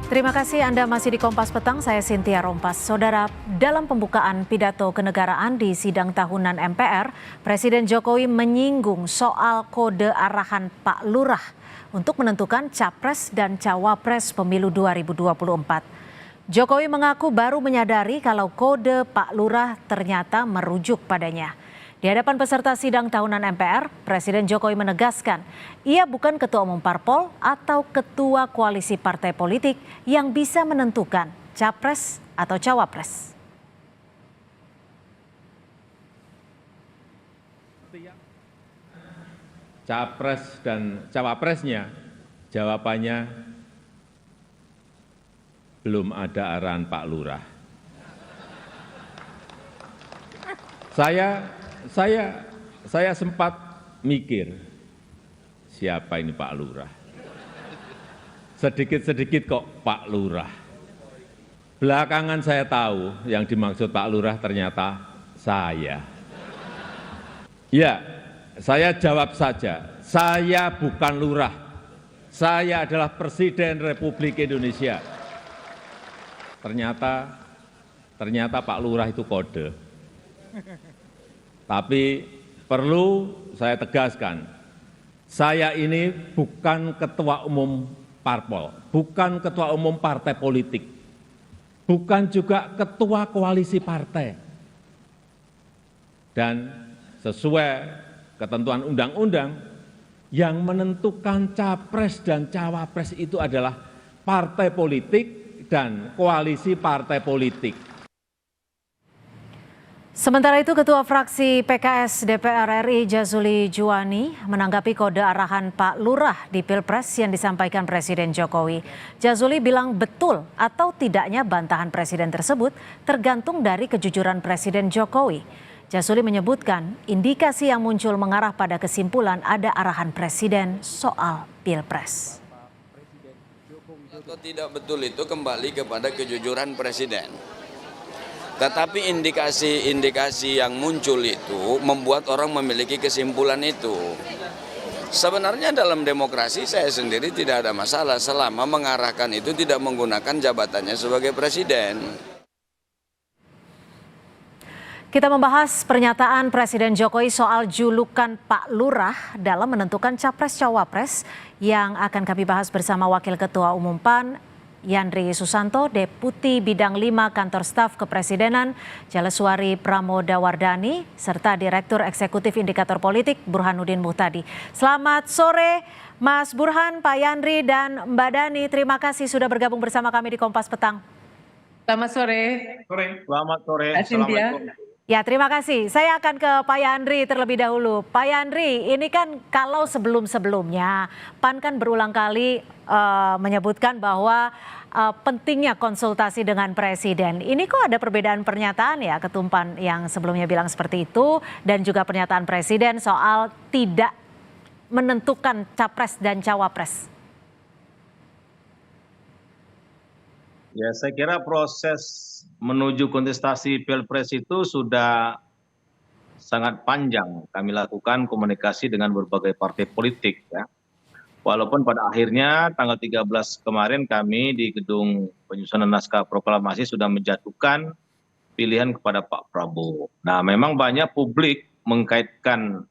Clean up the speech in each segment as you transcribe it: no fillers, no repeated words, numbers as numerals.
Terima kasih Anda masih di Kompas Petang, saya Cynthia Rompas. Saudara, dalam pembukaan pidato kenegaraan di sidang tahunan MPR, Presiden Jokowi menyinggung soal kode arahan Pak Lurah untuk menentukan Capres dan Cawapres pemilu 2024. Jokowi mengaku baru menyadari kalau kode Pak Lurah ternyata merujuk padanya. Di hadapan peserta sidang tahunan MPR, Presiden Jokowi menegaskan ia bukan ketua umum parpol atau ketua koalisi partai politik yang bisa menentukan capres atau cawapres. Capres dan cawapresnya, jawabannya belum ada arahan Pak Lurah. Saya sempat mikir, siapa ini Pak Lurah? Sedikit-sedikit kok Pak Lurah. Belakangan saya tahu yang dimaksud Pak Lurah ternyata saya. Ya, saya jawab saja, saya bukan lurah. Saya adalah Presiden Republik Indonesia. Ternyata Pak Lurah itu kode. Tapi perlu saya tegaskan, saya ini bukan ketua umum parpol, bukan ketua umum partai politik, bukan juga ketua koalisi partai. Dan sesuai ketentuan undang-undang, yang menentukan capres dan cawapres itu adalah partai politik dan koalisi partai politik. Sementara itu, Ketua Fraksi PKS DPR RI Jazuli Juwani menanggapi kode arahan Pak Lurah di Pilpres yang disampaikan Presiden Jokowi. Jazuli bilang betul atau tidaknya bantahan Presiden tersebut tergantung dari kejujuran Presiden Jokowi. Jazuli menyebutkan indikasi yang muncul mengarah pada kesimpulan ada arahan Presiden soal Pilpres. Atau tidak betul itu kembali kepada kejujuran Presiden. Tetapi indikasi-indikasi yang muncul itu membuat orang memiliki kesimpulan itu. Sebenarnya dalam demokrasi saya sendiri tidak ada masalah selama mengarahkan itu tidak menggunakan jabatannya sebagai presiden. Kita membahas pernyataan Presiden Jokowi soal julukan Pak Lurah dalam menentukan Capres-Cawapres yang akan kami bahas bersama Wakil Ketua Umum PAN, Yandri Susanto, Deputi Bidang 5 Kantor Staf Kepresidenan, Jaleswari Pramodawardhani, serta Direktur Eksekutif Indikator Politik Burhanuddin Muhtadi. Selamat sore Mas Burhan, Pak Yandri, dan Mbak Dhani. Terima kasih sudah bergabung bersama kami di Kompas Petang. Selamat sore. Selamat sore. Assalamualaikum. Ya, terima kasih. Saya akan ke Pak Yandri terlebih dahulu. Pak Yandri, ini kan kalau sebelum-sebelumnya PAN kan berulang kali menyebutkan bahwa pentingnya konsultasi dengan Presiden. Ini kok ada perbedaan pernyataan ya, Ketum PAN yang sebelumnya bilang seperti itu dan juga pernyataan Presiden soal tidak menentukan capres dan cawapres. Ya, saya kira proses menuju kontestasi Pilpres itu sudah sangat panjang. Kami lakukan komunikasi dengan berbagai partai politik ya. Walaupun pada akhirnya tanggal 13 kemarin kami di gedung penyusunan naskah proklamasi sudah menjatuhkan pilihan kepada Pak Prabowo. Nah, memang banyak publik mengkaitkan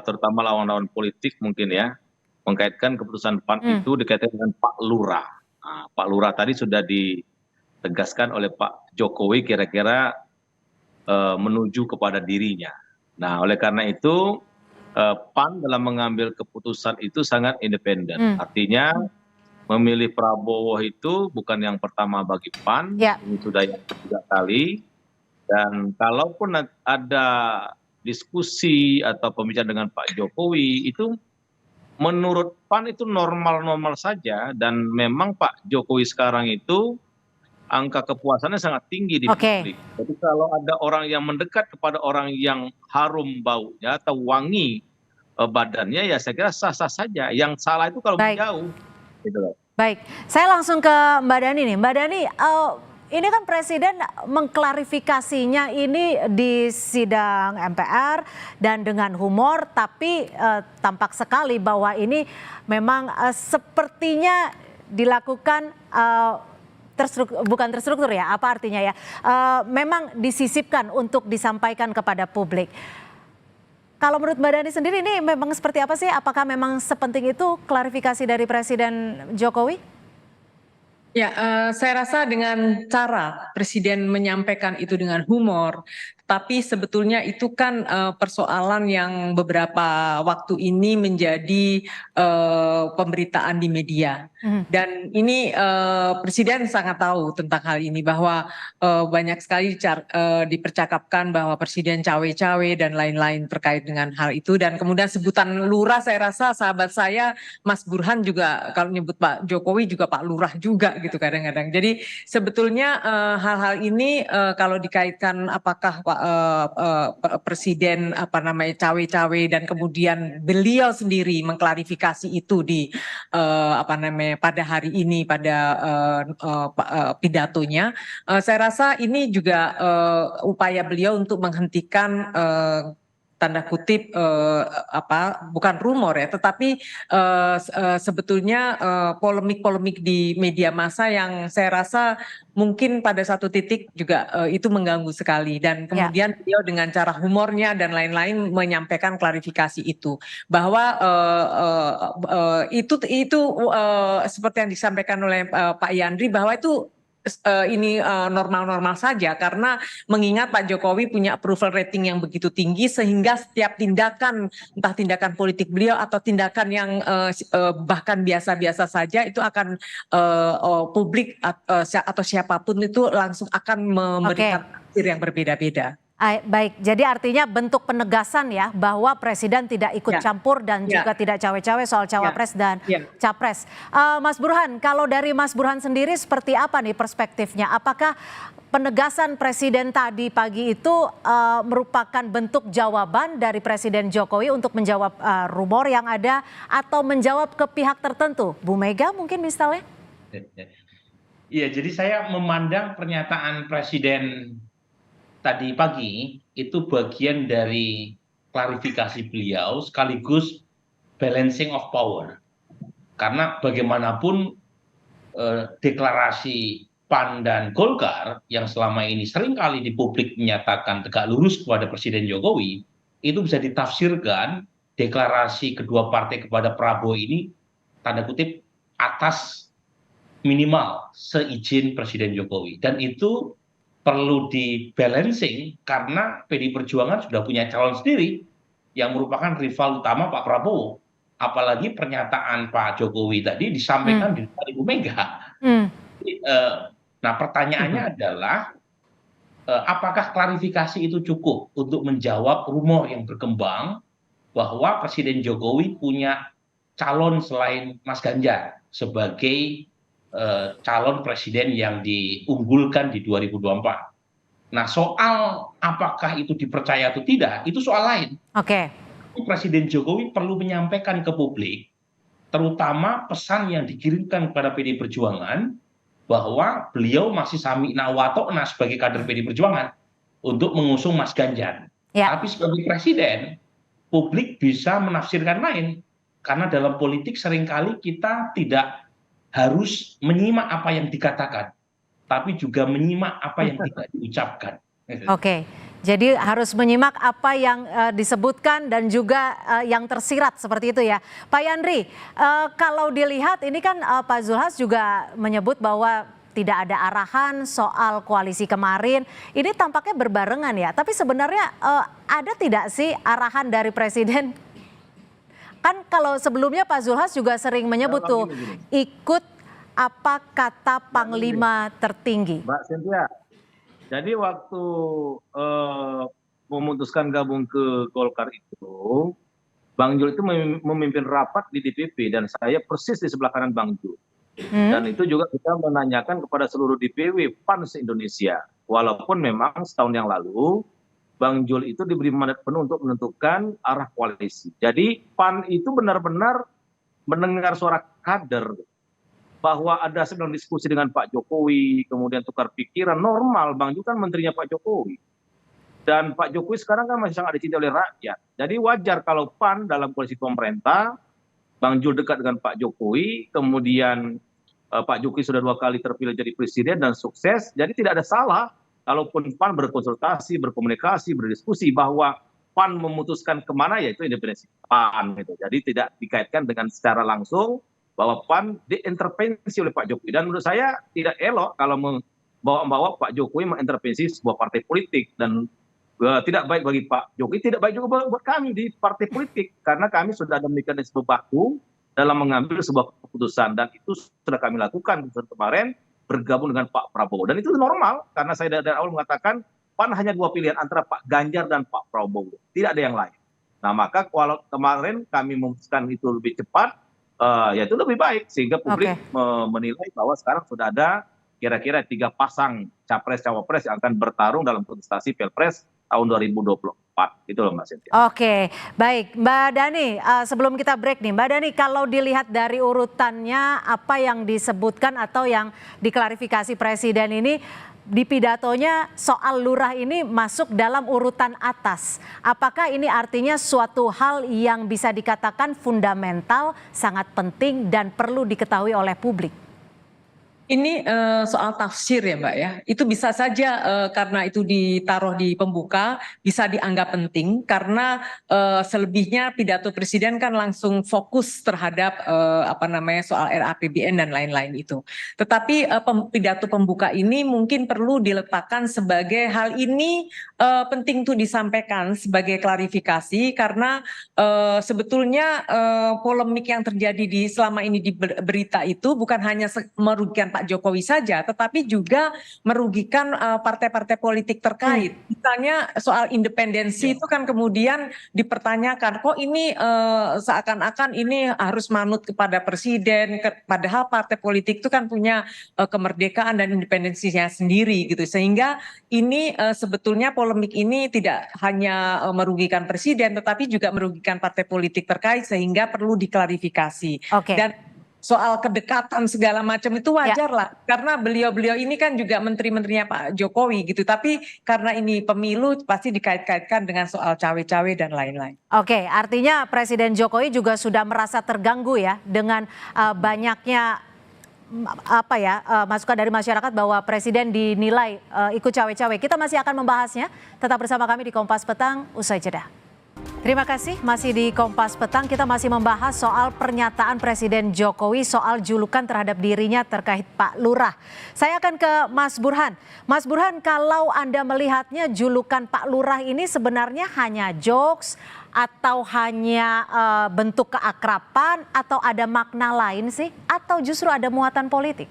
terutama lawan-lawan politik mungkin ya, mengkaitkan keputusan PAN itu dikaitkan dengan Pak Lurah. Nah, Pak Lurah tadi sudah ditegaskan oleh Pak Jokowi kira-kira menuju kepada dirinya. Nah, oleh karena itu PAN dalam mengambil keputusan itu sangat independen. Artinya memilih Prabowo itu bukan yang pertama bagi PAN, ini sudah yang ketiga kali. Dan kalaupun ada diskusi atau pembicaraan dengan Pak Jokowi itu menurut PAN itu normal-normal saja, dan memang Pak Jokowi sekarang itu angka kepuasannya sangat tinggi di publik. Jadi kalau ada orang yang mendekat kepada orang yang harum baunya atau wangi badannya, ya saya kira sah-sah saja. Yang salah itu kalau menjauh. Gitu. Baik, saya langsung ke Mbak Dhani nih. Mbak Dhani, ini kan Presiden mengklarifikasinya ini di sidang MPR dan dengan humor, tapi tampak sekali bahwa ini memang sepertinya dilakukan bukan terstruktur ya, apa artinya ya? Memang disisipkan untuk disampaikan kepada publik. Kalau menurut Mbak Dhani sendiri ini memang seperti apa sih? Apakah memang sepenting itu klarifikasi dari Presiden Jokowi? Ya, saya rasa dengan cara Presiden menyampaikan itu dengan humor, tapi sebetulnya itu kan persoalan yang beberapa waktu ini menjadi pemberitaan di media. Dan ini Presiden sangat tahu tentang hal ini bahwa banyak sekali dipercakapkan bahwa Presiden cawe-cawe dan lain-lain terkait dengan hal itu. Dan kemudian sebutan lurah, saya rasa sahabat saya Mas Burhan juga kalau nyebut Pak Jokowi juga Pak Lurah juga gitu kadang-kadang. Jadi sebetulnya hal-hal ini kalau dikaitkan apakah Presiden cawe-cawe dan kemudian beliau sendiri mengklarifikasi itu di pada hari ini pada pidatonya, saya rasa ini juga upaya beliau untuk menghentikan tanda kutip bukan rumor ya, tetapi sebetulnya polemik-polemik di media massa yang saya rasa mungkin pada satu titik juga itu mengganggu sekali, dan kemudian beliau dengan cara humornya dan lain-lain menyampaikan klarifikasi itu bahwa itu seperti yang disampaikan oleh Pak Yandri bahwa itu ini normal-normal saja, karena mengingat Pak Jokowi punya approval rating yang begitu tinggi sehingga setiap tindakan, entah tindakan politik beliau atau tindakan yang bahkan biasa-biasa saja itu akan publik atau siapapun itu langsung akan memberikan tafsir yang berbeda-beda. Baik, jadi artinya bentuk penegasan ya bahwa Presiden tidak ikut campur dan juga tidak cawe-cawe soal cawapres dan capres. Mas Burhan, kalau dari Mas Burhan sendiri seperti apa nih perspektifnya? Apakah penegasan Presiden tadi pagi itu merupakan bentuk jawaban dari Presiden Jokowi untuk menjawab rumor yang ada atau menjawab ke pihak tertentu? Bu Mega mungkin misalnya? Iya, jadi saya memandang pernyataan Presiden tadi pagi itu bagian dari klarifikasi beliau sekaligus balancing of power. Karena bagaimanapun deklarasi PAN dan Golkar yang selama ini seringkali di publik menyatakan tegak lurus kepada Presiden Jokowi, itu bisa ditafsirkan deklarasi kedua partai kepada Prabowo ini tanda kutip atas minimal seizin Presiden Jokowi. Dan itu perlu di balancing karena PDI Perjuangan sudah punya calon sendiri yang merupakan rival utama Pak Prabowo. Apalagi pernyataan Pak Jokowi tadi disampaikan di depan Ibu Mega. Nah, pertanyaannya adalah apakah klarifikasi itu cukup untuk menjawab rumor yang berkembang bahwa Presiden Jokowi punya calon selain Mas Ganjar sebagai calon presiden yang diunggulkan di 2024. Nah, soal apakah itu dipercaya atau tidak, itu soal lain. Oke. Presiden Jokowi perlu menyampaikan ke publik, terutama pesan yang dikirimkan kepada PDI Perjuangan, bahwa beliau masih sami'na wa ta'na sebagai kader PDI Perjuangan untuk mengusung Mas Ganjar. Tapi sebagai presiden, publik bisa menafsirkan lain. Karena dalam politik seringkali kita tidak harus menyimak apa yang dikatakan, tapi juga menyimak apa yang tidak diucapkan. Oke, jadi harus menyimak apa yang disebutkan dan juga yang tersirat seperti itu ya. Pak Yandri, kalau dilihat ini kan Pak Zulhas juga menyebut bahwa tidak ada arahan soal koalisi kemarin. Ini tampaknya berbarengan ya, tapi sebenarnya ada tidak sih arahan dari Presiden? Kan kalau sebelumnya Pak Zulhas juga sering menyebut tuh ikut apa kata Panglima tertinggi. Mbak Cynthia, jadi waktu memutuskan gabung ke Golkar itu, Bang Jul itu memimpin rapat di DPP dan saya persis di sebelah kanan Bang Jul. Dan itu juga kita menanyakan kepada seluruh DPW PAN se-Indonesia. Walaupun memang setahun yang lalu Bang Jul itu diberi mandat penuh untuk menentukan arah koalisi. Jadi PAN itu benar-benar mendengar suara kader bahwa ada sedang diskusi dengan Pak Jokowi, kemudian tukar pikiran, normal. Bang Jul kan menterinya Pak Jokowi. Dan Pak Jokowi sekarang kan masih sangat dicintai oleh rakyat. Jadi wajar kalau PAN dalam koalisi pemerintah, Bang Jul dekat dengan Pak Jokowi, kemudian Pak Jokowi sudah 2 kali terpilih jadi presiden dan sukses, jadi tidak ada salah kalaupun PAN berkonsultasi, berkomunikasi, berdiskusi bahwa PAN memutuskan kemana, yaitu independensi PAN gitu. Jadi tidak dikaitkan dengan secara langsung bahwa PAN diintervensi oleh Pak Jokowi. Dan menurut saya tidak elok kalau membawa Pak Jokowi mengintervensi sebuah partai politik, dan tidak baik bagi Pak Jokowi, tidak baik juga buat kami di partai politik, karena kami sudah ada mekanisme baku dalam mengambil sebuah keputusan, dan itu sudah kami lakukan kemarin bergabung dengan Pak Prabowo, dan itu normal karena saya dari awal mengatakan PAN hanya 2 pilihan antara Pak Ganjar dan Pak Prabowo, tidak ada yang lain. Nah maka kalau kemarin kami memutuskan itu lebih cepat, ya itu lebih baik sehingga publik menilai bahwa sekarang sudah ada kira-kira 3 pasang capres-cawapres yang akan bertarung dalam kontestasi Pilpres tahun 2024. Itu loh Mbak Cynthia. Oke, baik Mbak Dhani, sebelum kita break nih Mbak Dhani, kalau dilihat dari urutannya apa yang disebutkan atau yang diklarifikasi Presiden ini, di pidatonya soal lurah ini masuk dalam urutan atas. Apakah ini artinya suatu hal yang bisa dikatakan fundamental, sangat penting dan perlu diketahui oleh publik? Ini soal tafsir ya Mbak ya, itu bisa saja karena itu ditaruh di pembuka bisa dianggap penting karena selebihnya pidato presiden kan langsung fokus terhadap soal RAPBN dan lain-lain itu. Tetapi pidato pembuka ini mungkin perlu diletakkan sebagai hal ini penting tuh disampaikan sebagai klarifikasi karena sebetulnya polemik yang terjadi selama ini di berita itu bukan hanya merugikan Pak Jokowi saja, tetapi juga merugikan partai-partai politik terkait. Misalnya soal independensi itu kan kemudian dipertanyakan, kok ini seakan-akan ini harus manut kepada presiden, padahal partai politik itu kan punya kemerdekaan dan independensinya sendiri gitu. Sehingga ini sebetulnya polemik ini tidak hanya merugikan presiden, tetapi juga merugikan partai politik terkait sehingga perlu diklarifikasi. Dan soal kedekatan segala macam itu wajar lah, karena beliau-beliau ini kan juga menteri-menterinya Pak Jokowi gitu, tapi karena ini pemilu pasti dikait-kaitkan dengan soal cawe-cawe dan lain-lain. Oke, artinya Presiden Jokowi juga sudah merasa terganggu ya dengan banyaknya masukan dari masyarakat bahwa Presiden dinilai ikut cawe-cawe. Kita masih akan membahasnya, tetap bersama kami di Kompas Petang usai jeda. Terima kasih, masih di Kompas Petang kita masih membahas soal pernyataan Presiden Jokowi soal julukan terhadap dirinya terkait Pak Lurah. Saya akan ke Mas Burhan. Mas Burhan, kalau Anda melihatnya julukan Pak Lurah ini sebenarnya hanya jokes atau hanya bentuk keakraban atau ada makna lain sih? Atau justru ada muatan politik?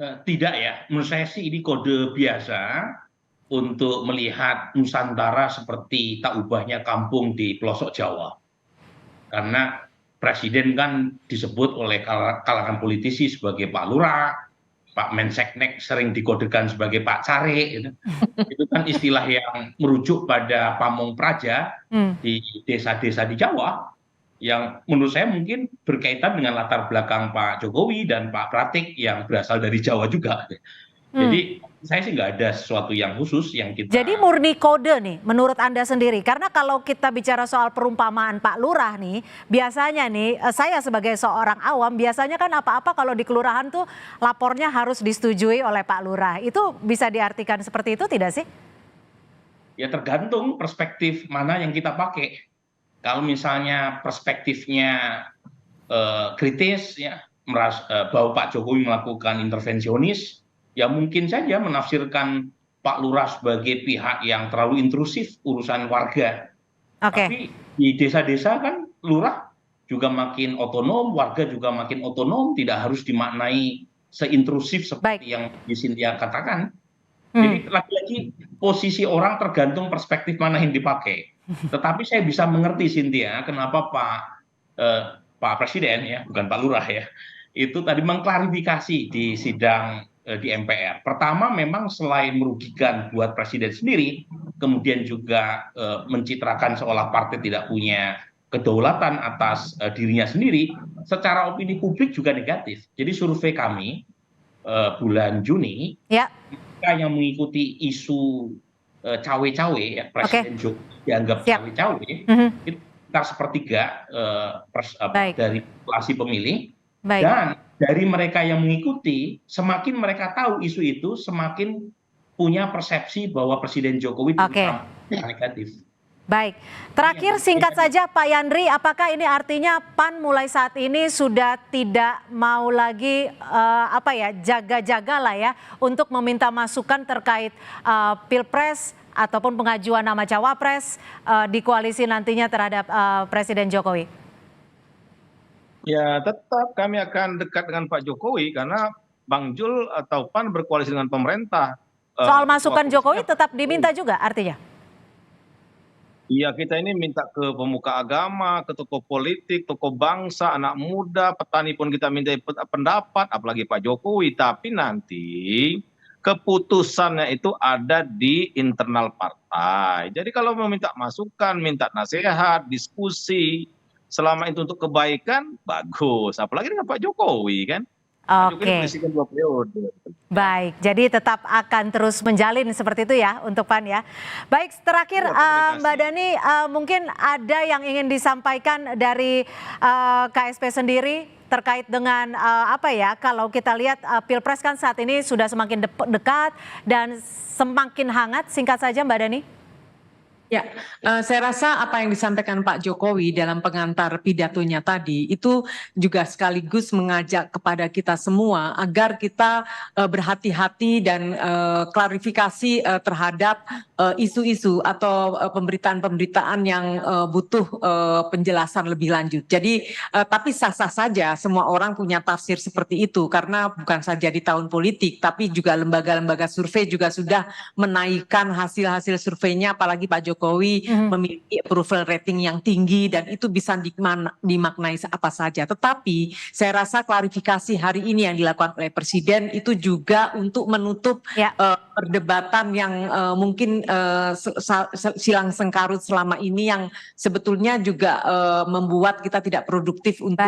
Tidak ya, menurut saya sih ini kode biasa untuk melihat Nusantara seperti tak ubahnya kampung di pelosok Jawa. Karena presiden kan disebut oleh kalangan politisi sebagai Pak Lurah, Pak Menseknek sering dikodekan sebagai Pak Care. Gitu. Itu kan istilah yang merujuk pada pamong praja di desa-desa di Jawa, yang menurut saya mungkin berkaitan dengan latar belakang Pak Jokowi dan Pak Pratik yang berasal dari Jawa juga. Jadi saya sih nggak ada sesuatu yang khusus yang kita. Jadi murni kode nih menurut Anda sendiri, karena kalau kita bicara soal perumpamaan Pak Lurah nih, biasanya nih saya sebagai seorang awam biasanya kan apa-apa kalau di kelurahan tuh lapornya harus disetujui oleh Pak Lurah. Itu bisa diartikan seperti itu tidak sih? Ya tergantung perspektif mana yang kita pakai. Kalau misalnya perspektifnya kritis ya, bahwa Pak Jokowi melakukan intervensionis, ya mungkin saja menafsirkan Pak Lurah sebagai pihak yang terlalu intrusif urusan warga. Tapi di desa-desa kan lurah juga makin otonom, warga juga makin otonom, tidak harus dimaknai seintrusif seperti yang Bu Cynthia katakan. Jadi lagi-lagi posisi orang tergantung perspektif mana yang dipakai. Tetapi saya bisa mengerti Cynthia kenapa Pak Presiden ya, bukan Pak Lurah ya, itu tadi mengklarifikasi di sidang di MPR. Pertama memang selain merugikan buat presiden sendiri, kemudian juga mencitrakan seolah partai tidak punya kedaulatan atas dirinya sendiri, secara opini publik juga negatif. Jadi survei kami bulan Juni, mereka yang mengikuti isu cawe-cawe ya, Presiden Jokowi dianggap cawe-cawe, itu sekitar sepertiga dari populasi pemilih, Baik. Dan dari mereka yang mengikuti, semakin mereka tahu isu itu, semakin punya persepsi bahwa Presiden Jokowi Oke. negatif. Baik, terakhir singkat saja Pak Yandri, apakah ini artinya PAN mulai saat ini sudah tidak mau lagi jaga-jaga lah ya untuk meminta masukan terkait Pilpres ataupun pengajuan nama cawapres di koalisi nantinya terhadap Presiden Jokowi? Ya, tetap kami akan dekat dengan Pak Jokowi karena Bang Jul atau PAN berkoalisi dengan pemerintah. Soal masukan Jokowi tetap diminta juga artinya? Iya, kita ini minta ke pemuka agama, ke tokoh politik, tokoh bangsa, anak muda, petani pun kita minta pendapat, apalagi Pak Jokowi. Tapi nanti keputusannya itu ada di internal partai. Jadi kalau meminta masukan, minta nasihat, diskusi, selama itu untuk kebaikan, bagus. Apalagi dengan Pak Jokowi kan. Pak Jokowi Oke. presiden 2 periode. Baik, jadi tetap akan terus menjalin seperti itu ya untuk PAN ya. Baik, terakhir Mbak Dhani, mungkin ada yang ingin disampaikan dari KSP sendiri terkait dengan kalau kita lihat Pilpres kan saat ini sudah semakin dekat dan semakin hangat, singkat saja Mbak Dhani. Ya, saya rasa apa yang disampaikan Pak Jokowi dalam pengantar pidatonya tadi itu juga sekaligus mengajak kepada kita semua agar kita berhati-hati dan klarifikasi terhadap isu-isu atau pemberitaan-pemberitaan yang butuh penjelasan lebih lanjut. Jadi tapi sah-sah saja semua orang punya tafsir seperti itu karena bukan saja di tahun politik tapi juga lembaga-lembaga survei juga sudah menaikkan hasil-hasil surveinya, apalagi Pak Jokowi memiliki approval rating yang tinggi dan itu bisa dimaknai apa saja. Tetapi saya rasa klarifikasi hari ini yang dilakukan oleh Presiden itu juga untuk menutup perdebatan yang mungkin silang sengkarut selama ini yang sebetulnya juga membuat kita tidak produktif untuk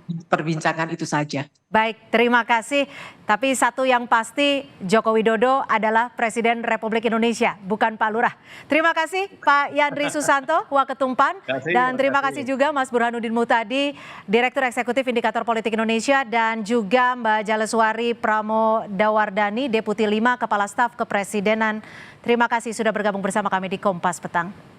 memperbincangkan itu saja. Baik, terima kasih. Tapi satu yang pasti Joko Widodo adalah Presiden Republik Indonesia, bukan Pak Lurah. Terima kasih Pak Yandri Susanto, Waketum PAN. Dan terima kasih juga Mas Burhanuddin Muhtadi, Direktur Eksekutif Indikator Politik Indonesia, dan juga Mbak Jaleswari Pramodawardhani, Deputi 5 Kepala Staf Kepresidenan. Terima kasih sudah bergabung bersama kami di Kompas Petang.